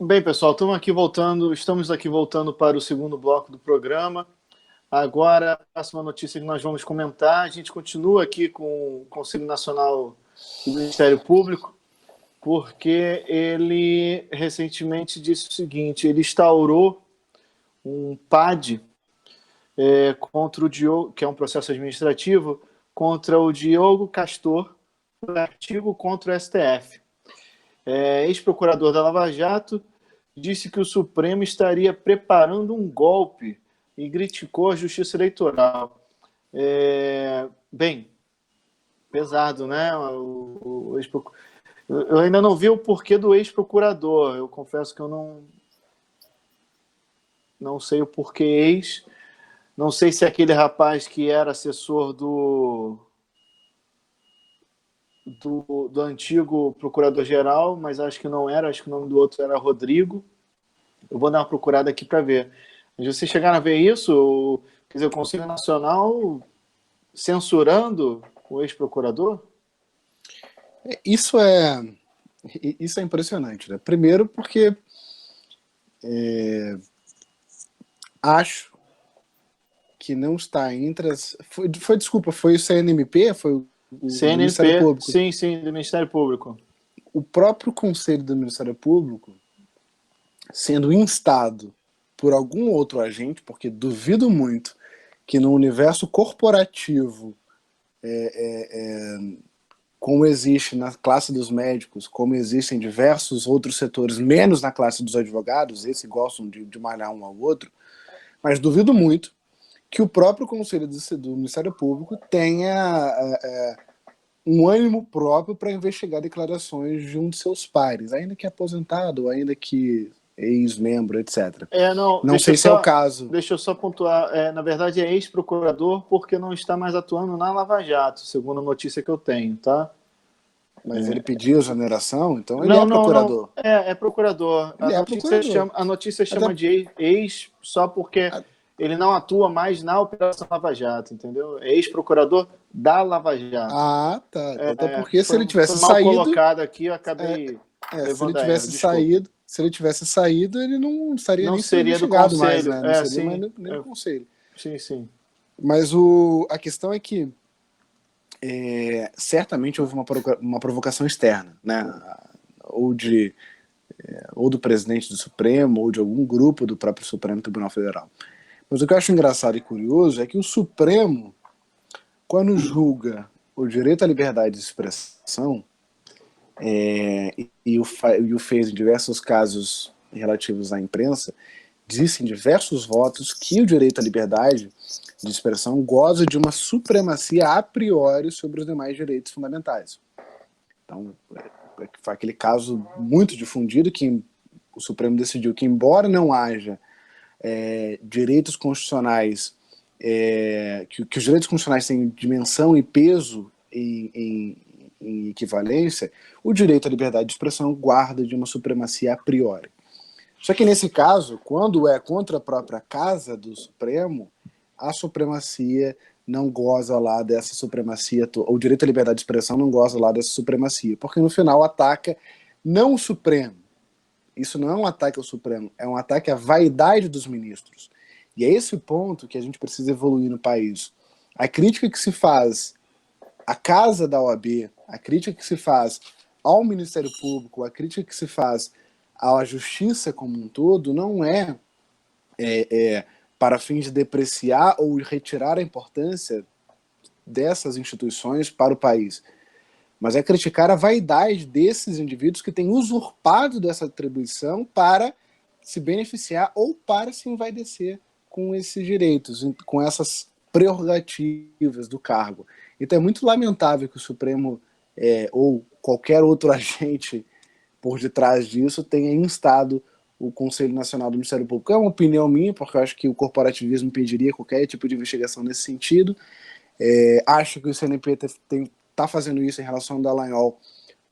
Bem, pessoal, estamos aqui voltando para o segundo bloco do programa. Agora, a próxima notícia que nós vamos comentar, a gente continua aqui com o Conselho Nacional do Ministério Público, porque ele recentemente disse o seguinte: ele instaurou um PAD contra o Diogo, que é um processo administrativo, contra o Diogo Castor, por artigo contra o STF. Ex-procurador da Lava Jato disse que o Supremo estaria preparando um golpe e criticou a Justiça Eleitoral. Bem, pesado, né? Eu ainda não vi o porquê do ex-procurador. Eu confesso que eu não sei o porquê ex. Não sei se é aquele rapaz que era assessor do antigo procurador-geral, mas acho que não era. Acho que o nome do outro era Rodrigo. Eu vou dar uma procurada aqui para ver. Mas vocês chegaram a ver isso? Quer dizer, o Conselho Nacional censurando o ex-procurador? Isso é impressionante, né? Primeiro porque acho que não está entre as... Foi o CNMP? Foi o CNMP, Ministério Público? Sim, do Ministério Público. O próprio Conselho do Ministério Público, sendo instado por algum outro agente, porque duvido muito que no universo corporativo, como existe na classe dos médicos, como existem diversos outros setores, menos na classe dos advogados, esses gostam de malhar um ao outro, mas duvido muito que o próprio Conselho do Ministério Público tenha um ânimo próprio para investigar declarações de um de seus pares, ainda que aposentado, ainda que ex-membro, etc. Não sei se é o caso. Deixa eu só pontuar. Na verdade, é ex-procurador porque não está mais atuando na Lava Jato, segundo a notícia que eu tenho, tá? Mas ele pediu exoneração, então ele não, é procurador. Não. É procurador. A notícia chama de ex só porque ele não atua mais na Operação Lava Jato, entendeu? É ex-procurador da Lava Jato. Ah, tá. Até porque se ele tivesse mal saído... colocado aqui, eu acabei levando se ele tivesse saído, ele não estaria nem sendo seria do investigado conselho. mais, né? Não seria mais nem do conselho. Sim. Mas a questão é que certamente houve uma provocação externa, né? Ou do presidente do Supremo, ou de algum grupo do próprio Supremo Tribunal Federal. Mas o que eu acho engraçado e curioso é que o Supremo, quando julga o direito à liberdade de expressão, e o fez em diversos casos relativos à imprensa, disse em diversos votos que o direito à liberdade de expressão goza de uma supremacia a priori sobre os demais direitos fundamentais. Então, foi aquele caso muito difundido que o Supremo decidiu que, embora não haja direitos constitucionais, que os direitos constitucionais têm dimensão e peso em equivalência, o direito à liberdade de expressão guarda de uma supremacia a priori. Só que nesse caso, quando é contra a própria casa do Supremo, a supremacia não goza lá dessa supremacia, o direito à liberdade de expressão não goza lá dessa supremacia, porque no final ataca não o Supremo. Isso não é um ataque ao Supremo, é um ataque à vaidade dos ministros. E é esse o ponto que a gente precisa evoluir no país. A crítica que se faz à casa da OAB, a crítica que se faz ao Ministério Público, a crítica que se faz à justiça como um todo, não é para fins de depreciar ou retirar a importância dessas instituições para o país, mas é criticar a vaidade desses indivíduos que têm usurpado dessa atribuição para se beneficiar ou para se envaidecer com esses direitos, com essas prerrogativas do cargo. Então é muito lamentável que o Supremo ou qualquer outro agente por detrás disso tenha instado o Conselho Nacional do Ministério Público. É uma opinião minha, porque eu acho que o corporativismo impediria qualquer tipo de investigação nesse sentido. Acho que o CNP está fazendo isso em relação ao Dallagnol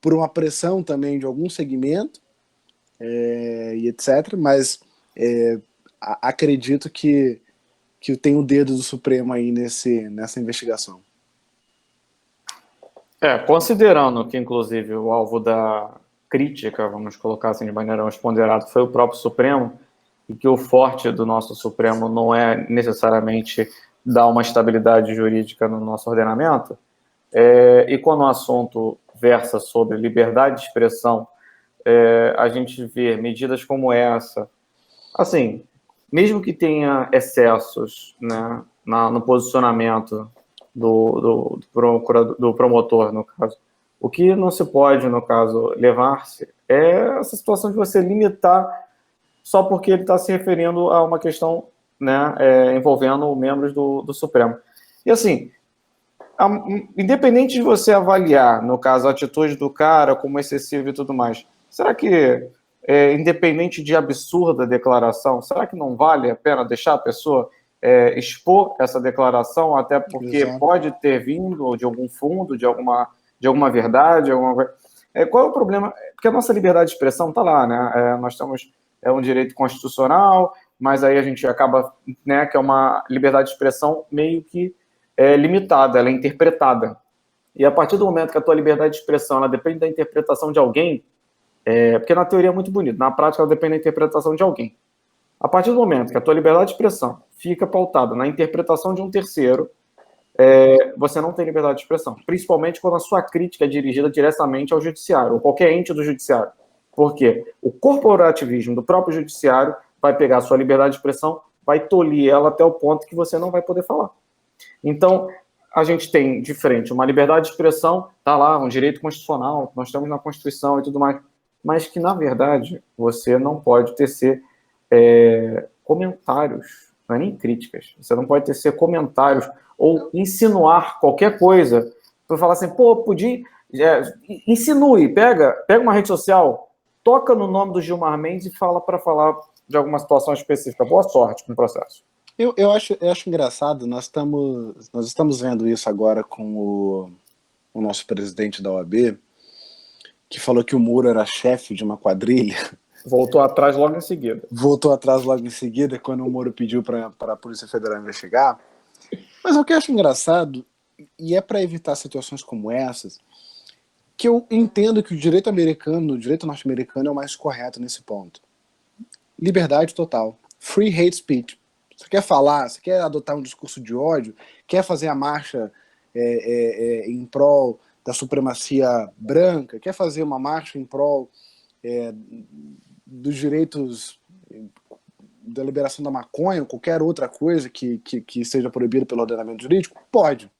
por uma pressão também de algum segmento, e etc. Mas acredito que tem o dedo do Supremo aí nessa investigação. Considerando que, inclusive, o alvo da crítica, vamos colocar assim de maneira mais ponderada, foi o próprio Supremo, e que o forte do nosso Supremo não é necessariamente dar uma estabilidade jurídica no nosso ordenamento, e quando o assunto versa sobre liberdade de expressão, a gente vê medidas como essa, assim, mesmo que tenha excessos, né, no posicionamento do promotor, no caso, o que não se pode, no caso, levar-se é essa situação de você limitar só porque ele está se referindo a uma questão, né, envolvendo membros do Supremo. E assim, independente de você avaliar, no caso, a atitude do cara como excessiva e tudo mais, será que, independente de absurda declaração, será que não vale a pena deixar a pessoa expor essa declaração, até porque Exato. pode ter vindo de algum fundo, de alguma verdade, qual é o problema? Porque a nossa liberdade de expressão está lá, né? Nós temos um direito constitucional, mas aí a gente acaba, né, que é uma liberdade de expressão meio que limitada, ela é interpretada. E a partir do momento que a tua liberdade de expressão ela depende da interpretação de alguém, porque na teoria é muito bonito, na prática ela depende da interpretação de alguém. A partir do momento que a tua liberdade de expressão fica pautada na interpretação de um terceiro, você não tem liberdade de expressão, principalmente quando a sua crítica é dirigida diretamente ao judiciário, ou qualquer ente do judiciário. Porque o corporativismo do próprio judiciário vai pegar a sua liberdade de expressão, vai tolir ela até o ponto que você não vai poder falar. Então, a gente tem de frente uma liberdade de expressão, tá lá, um direito constitucional, nós temos na Constituição e tudo mais, mas que, na verdade, você não pode tecer comentários, não é nem críticas, você não pode tecer comentários ou insinuar qualquer coisa para falar assim, pô, podia... insinue, pega uma rede social, toca no nome do Gilmar Mendes e fala para falar de alguma situação específica. Boa sorte com o processo. Eu acho engraçado, nós estamos vendo isso agora com o nosso presidente da OAB, que falou que o Moro era chefe de uma quadrilha. Voltou atrás logo em seguida. Voltou atrás logo em seguida, quando o Moro pediu para a Polícia Federal investigar. Mas o que eu acho engraçado, e é para evitar situações como essas, que eu entendo que o direito americano, o direito norte-americano é o mais correto nesse ponto. Liberdade total. Free hate speech. Você quer falar, você quer adotar um discurso de ódio, quer fazer a marcha em prol da supremacia branca, quer fazer uma marcha em prol dos direitos da liberação da maconha, ou qualquer outra coisa que seja proibida pelo ordenamento jurídico, pode.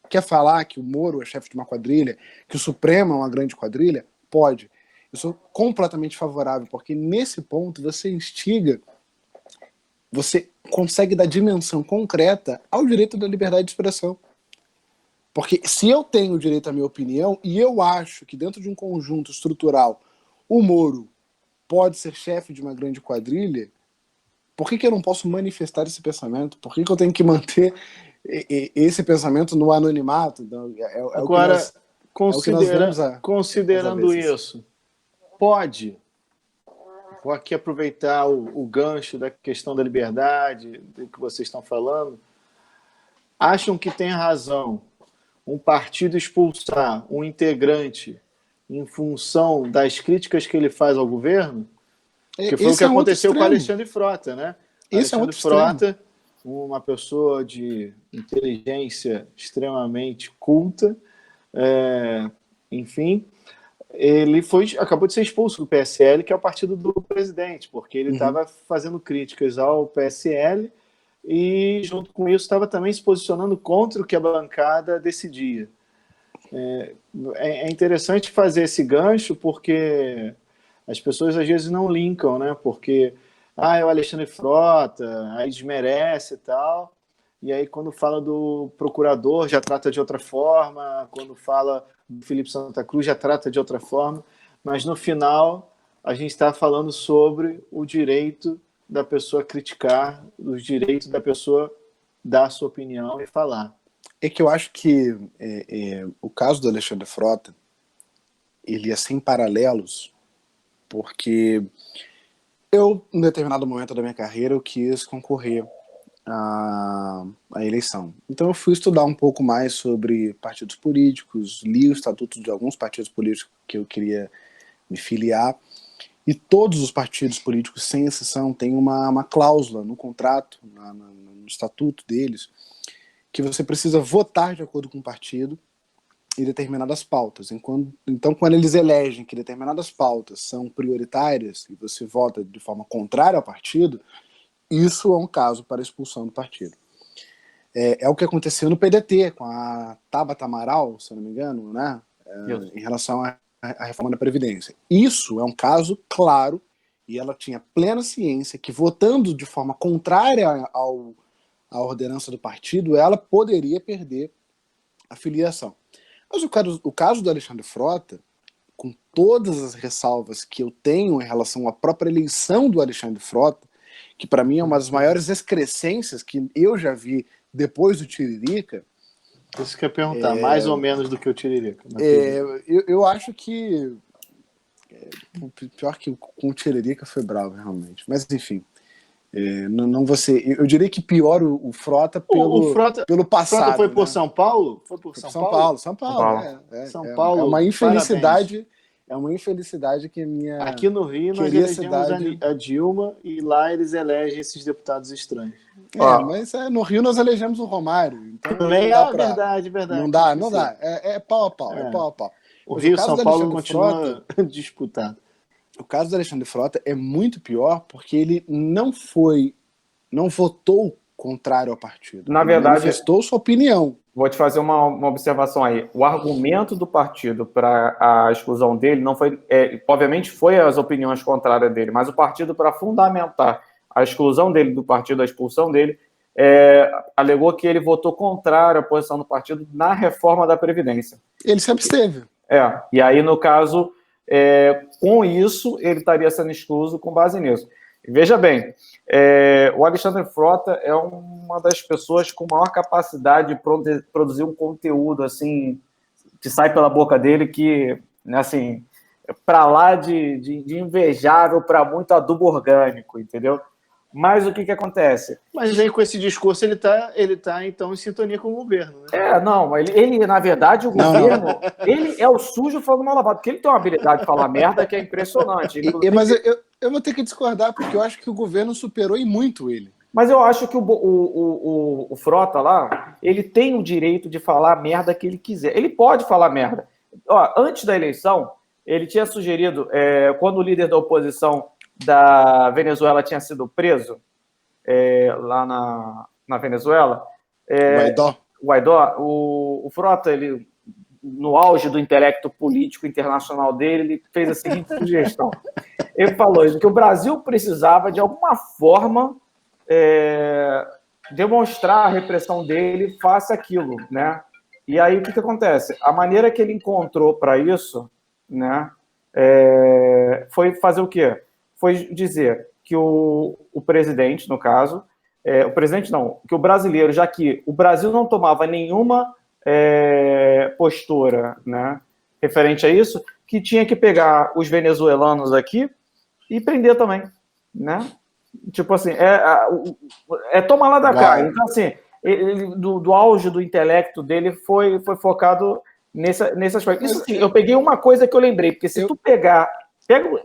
Quer falar que o Moro é chefe de uma quadrilha, que o Supremo é uma grande quadrilha? Pode. Eu sou completamente favorável, porque nesse ponto você instiga, você consegue dar dimensão concreta ao direito da liberdade de expressão. Porque se eu tenho o direito à minha opinião, e eu acho que dentro de um conjunto estrutural o Moro pode ser chefe de uma grande quadrilha, por que eu não posso manifestar esse pensamento? Por que eu tenho que manter esse pensamento no anonimato? Agora, considerando isso, pode. Vou aqui aproveitar o gancho da questão da liberdade, do que vocês estão falando. Acham que tem razão um partido expulsar um integrante em função das críticas que ele faz ao governo? Que foi o que aconteceu com o Alexandre Frota, né? Alexandre Frota, uma pessoa de inteligência extremamente culta, enfim, ele acabou de ser expulso do PSL, que é o partido do presidente, porque ele estava fazendo críticas ao PSL e, junto com isso, estava também se posicionando contra o que a bancada decidia. É interessante fazer esse gancho, porque as pessoas às vezes não linkam, né? Porque é o Alexandre Frota, aí desmerece e tal, e aí quando fala do procurador já trata de outra forma, quando fala do Felipe Santa Cruz já trata de outra forma, mas no final a gente está falando sobre o direito da pessoa criticar, os direitos da pessoa dar a sua opinião e falar. É que eu acho que o caso do Alexandre Frota, ele é sem paralelos, porque eu, em determinado momento da minha carreira, eu quis concorrer à eleição. Então eu fui estudar um pouco mais sobre partidos políticos, li o estatuto de alguns partidos políticos que eu queria me filiar. E todos os partidos políticos, sem exceção, têm uma cláusula no contrato, no estatuto deles, que você precisa votar de acordo com o partido em determinadas pautas. Então, quando eles elegem que determinadas pautas são prioritárias e você vota de forma contrária ao partido, isso é um caso para expulsão do partido. É o que aconteceu no PDT, com a Tabata Amaral, se eu não me engano, né? Em relação à reforma da Previdência. Isso é um caso claro, e ela tinha plena ciência que, votando de forma contrária à ordenança do partido, ela poderia perder a filiação. Mas o caso do Alexandre Frota, com todas as ressalvas que eu tenho em relação à própria eleição do Alexandre Frota, que para mim é uma das maiores excrescências que eu já vi depois do Tiririca. Isso que eu ia perguntar, mais ou menos do que o Tiririca. Eu acho que pior que com o Tiririca foi bravo, realmente. Mas enfim, não você. Eu diria que pior o Frota pelo passado. Frota foi né? por São Paulo? Foi por São Paulo? São Paulo. São Paulo. É uma infelicidade. Parabéns. É uma infelicidade que a minha. Aqui no Rio nós elegemos a Dilma e lá eles elegem esses deputados estranhos. Mas no Rio nós elegemos o Romário. Então também verdade. Não dá. É pau a pau. É pau a pau. O Rio São Paulo continua disputado. O caso do Alexandre Frota é muito pior porque ele não votou contrário ao partido. Na verdade, ele manifestou sua opinião. Vou te fazer uma observação aí. O argumento do partido para a exclusão dele não foi... obviamente foi as opiniões contrárias dele, mas o partido, para fundamentar a exclusão dele do partido, a expulsão dele, alegou que ele votou contrário à posição do partido na reforma da Previdência. Ele se absteve. E aí, no caso, com isso, ele estaria sendo excluso com base nisso. Veja bem, o Alexandre Frota é uma das pessoas com maior capacidade de produzir um conteúdo assim que sai pela boca dele que, assim, para lá de invejável para muito adubo orgânico, entendeu? Mas o que acontece? Mas aí com esse discurso ele tá então em sintonia com o governo, né? Não, ele na verdade, o governo, ele é o sujo falando mal lavado, porque ele tem uma habilidade de falar merda que é impressionante. Mas eu vou ter que discordar, porque eu acho que o governo superou e muito ele. Mas eu acho que o Frota lá, ele tem o direito de falar a merda que ele quiser. Ele pode falar merda. Antes da eleição, ele tinha sugerido, quando o líder da oposição da Venezuela tinha sido preso, lá na Venezuela, o Guaidó, o Frota, ele, no auge do intelecto político internacional dele, ele fez a seguinte sugestão. Ele falou que o Brasil precisava, de alguma forma, demonstrar a repressão dele face àquilo, né? E aí, o que acontece? A maneira que ele encontrou para isso, né, foi fazer o quê? Foi dizer que o presidente, no caso, o presidente não, que o brasileiro, já que o Brasil não tomava nenhuma postura, né, referente a isso, que tinha que pegar os venezuelanos aqui e prender também, né? Tipo assim, toma lá da cá. Então, assim, ele, do auge do intelecto dele foi focado nesse aspecto. Isso sim, eu peguei uma coisa que eu lembrei, porque se tu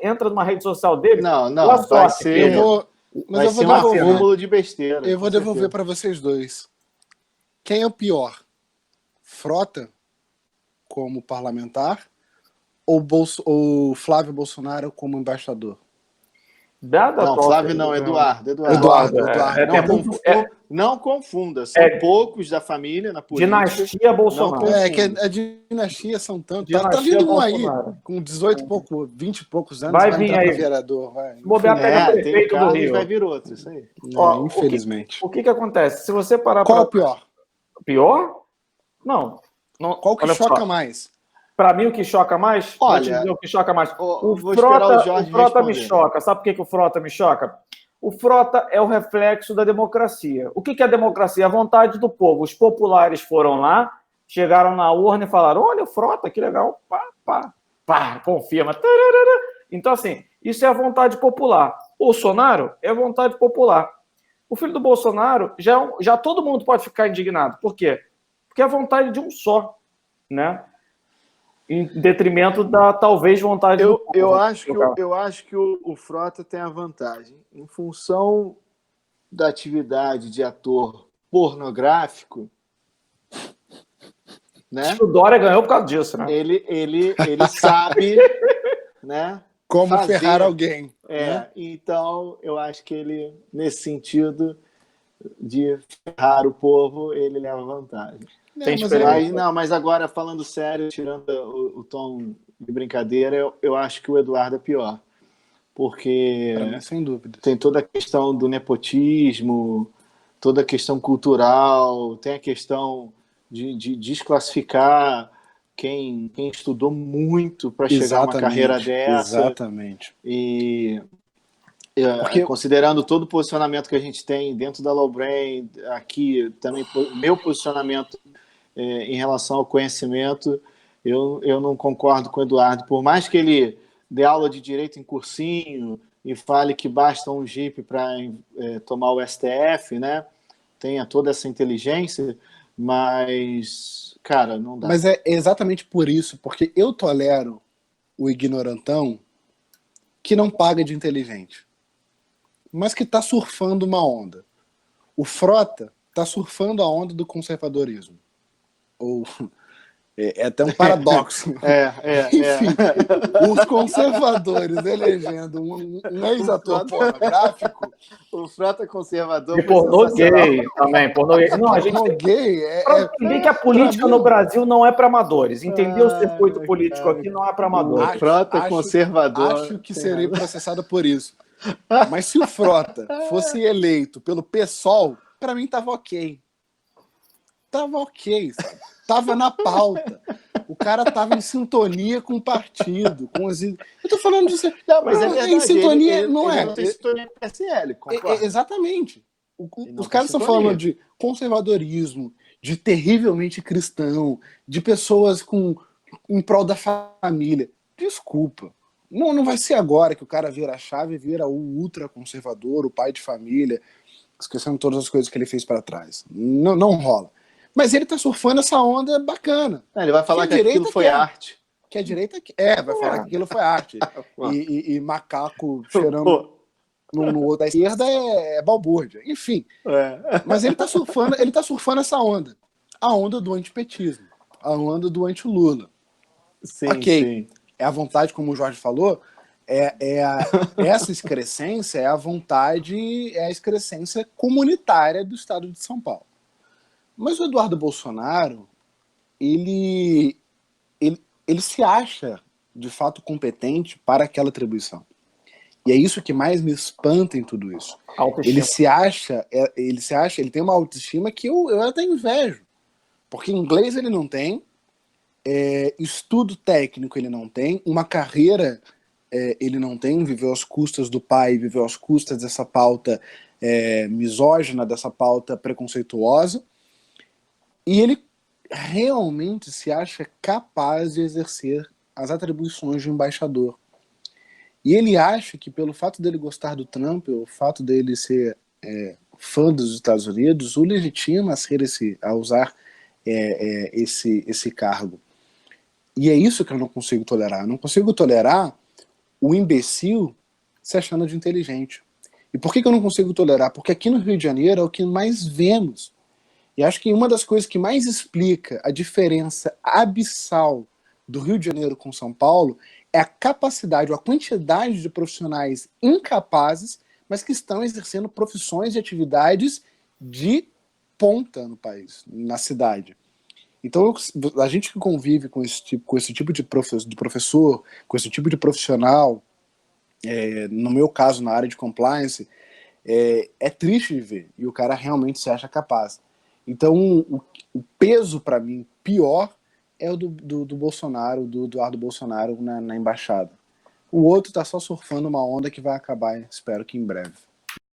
entra numa rede social dele, vai ser um acúmulo de besteira. Eu vou devolver para vocês dois. Quem é o pior? Frota como parlamentar ou Flávio Bolsonaro como embaixador? Flávio não, Eduardo. Não confunda, são poucos da família na política. Dinastia Bolsonaro. Que a dinastia são tantos. Tá vindo um aí, com 20 e poucos anos, vai vir aí. Vereador. Tem o Carlos e vai vir outro, isso aí. Infelizmente. O que acontece? Se você parar Qual é o pior? Pior? Não. Qual que choca mais? Para mim, o que choca mais? Olha, vou te dizer o que choca mais. O Frota me choca. Sabe por que o Frota me choca? O Frota é o reflexo da democracia. O que é a democracia? A vontade do povo. Os populares foram lá, chegaram na urna e falaram: olha o Frota, que legal. Confirma. Então, assim, isso é a vontade popular. Bolsonaro é a vontade popular. O filho do Bolsonaro, já todo mundo pode ficar indignado. Por quê? Porque é a vontade de um só, né? em detrimento da talvez vontade do povo. Eu acho que o Frota tem a vantagem. Em função da atividade de ator pornográfico, né? O Dória ganhou por causa disso, né? Ele sabe, né? Como fazer. ferrar alguém. Né? Então eu acho que ele, nesse sentido de ferrar o povo, ele leva vantagem. Mas agora, falando sério, tirando o tom de brincadeira, eu acho que o Eduardo é pior. Porque Pra mim, sem dúvida. Tem toda a questão do nepotismo, toda a questão cultural, tem a questão de desclassificar quem estudou muito para chegar a uma carreira dessa. Exatamente. E Porque... considerando todo o posicionamento que a gente tem dentro da Lowbrain, aqui também meu posicionamento em relação ao conhecimento, eu não concordo com o Eduardo. Por mais que ele dê aula de direito em cursinho e fale que basta um Jeep para tomar o STF, né? Tenha toda essa inteligência, mas, cara, não dá. Mas é exatamente por isso, porque eu tolero o ignorantão que não paga de inteligente, mas que está surfando uma onda. O Frota está surfando a onda do conservadorismo. Ou é até um paradoxo. Enfim, os conservadores elegendo um ex-ator pornográfico. O Frota conservador. E pornô gay também. Pornô gay. Não, a gente pornô gay para entender que a política no Brasil não é para amadores. Entendeu? O circuito político aqui não é para amadores. O Frota conservador. Acho que serei processado por isso. Mas se o Frota fosse eleito pelo PSOL, para mim tava ok. Tava ok. Tava na pauta. O cara tava em sintonia com o partido, com as... Eu tô falando disso. Não, mas é verdade, em sintonia, ele não é. Não tem sintonia com o PSL, concordo. Exatamente. Os caras estão falando de conservadorismo, de terrivelmente cristão, de pessoas em prol da família. Desculpa. Não vai ser agora que o cara vira a chave e vira o ultraconservador, o pai de família, esquecendo todas as coisas que ele fez para trás. Não rola. Mas ele tá surfando essa onda bacana. Ele vai falar que aquilo foi arte. Que a direita vai falar que aquilo foi arte. E macaco cheirando no outro da esquerda é balbúrdia. Enfim. Mas ele tá surfando essa onda. A onda do antipetismo. A onda do anti-Lula. Sim, ok. Sim. É a vontade, como o Jorge falou, essa excrescência é a vontade, é a excrescência comunitária do Estado de São Paulo. Mas o Eduardo Bolsonaro, ele se acha, de fato, competente para aquela atribuição. E é isso que mais me espanta em tudo isso. Ele tem uma autoestima que eu até invejo. Porque inglês ele não tem, estudo técnico ele não tem, uma carreira ele não tem, viveu às custas do pai, viveu às custas dessa pauta misógina, dessa pauta preconceituosa. E ele realmente se acha capaz de exercer as atribuições de um embaixador. E ele acha que pelo fato dele gostar do Trump, o fato dele ser fã dos Estados Unidos, o legitima a usar esse cargo. E é isso que eu não consigo tolerar. Eu não consigo tolerar o imbecil se achando de inteligente. E por que eu não consigo tolerar? Porque aqui no Rio de Janeiro é o que mais vemos. E acho que uma das coisas que mais explica a diferença abissal do Rio de Janeiro com São Paulo é a capacidade, ou a quantidade de profissionais incapazes, mas que estão exercendo profissões e atividades de ponta no país, na cidade. Então, a gente que convive com esse tipo de professor, com esse tipo de profissional, no meu caso, na área de compliance, é triste de ver. E o cara realmente se acha capaz. Então, o peso, para mim, pior é o do Bolsonaro, do Eduardo Bolsonaro na embaixada. O outro está só surfando uma onda que vai acabar, espero que em breve.